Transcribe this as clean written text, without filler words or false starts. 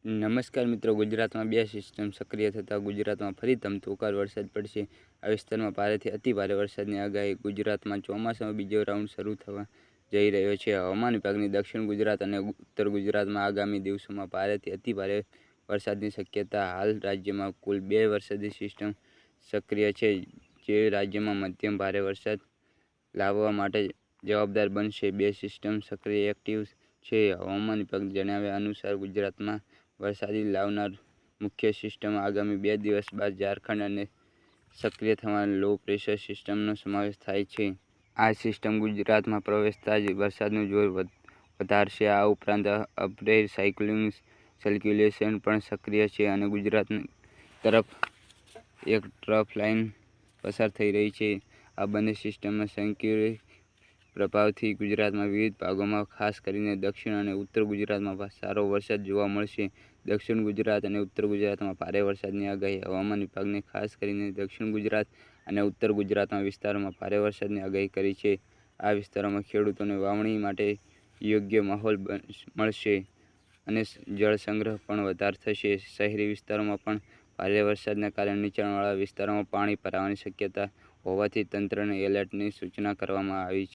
નમસ્કાર મિત્રો, ગુજરાતમાં બે સિસ્ટમ સક્રિય થતાં ગુજરાતમાં ફરી ધમધોકાર વરસાદ પડશે. આ વિસ્તારમાં ભારેથી અતિ ભારે વરસાદની આગાહી. ગુજરાતમાં ચોમાસાનો બીજો રાઉન્ડ શરૂ થવા જઈ રહ્યો છે. હવામાન વિભાગની દક્ષિણ ગુજરાત અને ઉત્તર ગુજરાતમાં આગામી દિવસોમાં ભારેથી અતિ ભારે વરસાદની શક્યતા. હાલ રાજ્યમાં કુલ 2 વરસાદી સિસ્ટમ સક્રિય છે, જે રાજ્યમાં મધ્યમ ભારે વરસાદ લાવવા માટે જવાબદાર બનશે. 2 સિસ્ટમ સક્રિય એક્ટિવ છે. હવામાન વિભાગના જણાવ્યા અનુસાર ગુજરાતમાં વરસાદી લાવનાર મુખ્ય સિસ્ટમ આગામી 2 દિવસ બાદ ઝારખંડ અને સક્રિય થનાર લો પ્રેશર સિસ્ટમનો સમાવેશ થાય છે. આ સિસ્ટમ ગુજરાતમાં પ્રવેશતા જ વરસાદનું જોર વધારશે. આ ઉપરાંત અપર સાયક્લોનિક સર્ક્યુલેશન પણ સક્રિય છે અને ગુજરાત તરફ એક ટ્રફ લાઇન પસાર થઈ રહી છે. આ બંને સિસ્ટમના સંયુક્ત પ્રભાવથી ગુજરાતમાં વિવિધ ભાગોમાં, ખાસ કરીને દક્ષિણ અને ઉત્તર ગુજરાતમાં સારો વરસાદ જોવા મળશે. દક્ષિણ ગુજરાત અને ઉત્તર ગુજરાતમાં ભારે વરસાદની આગાહી. હવામાન વિભાગે ખાસ કરીને દક્ષિણ ગુજરાત અને ઉત્તર ગુજરાતના વિસ્તારોમાં ભારે વરસાદની આગાહી કરી છે. આ વિસ્તારોમાં ખેડૂતોને વાવણી માટે યોગ્ય માહોલ મળશે અને જળ સંગ્રહ પણ વધારે થશે. શહેરી વિસ્તારોમાં પણ ભારે વરસાદના કારણે નીચાણવાળા વિસ્તારોમાં પાણી ભરાવાની શક્યતા હોવાથી તંત્રને એલર્ટની સૂચના કરવામાં આવી છે.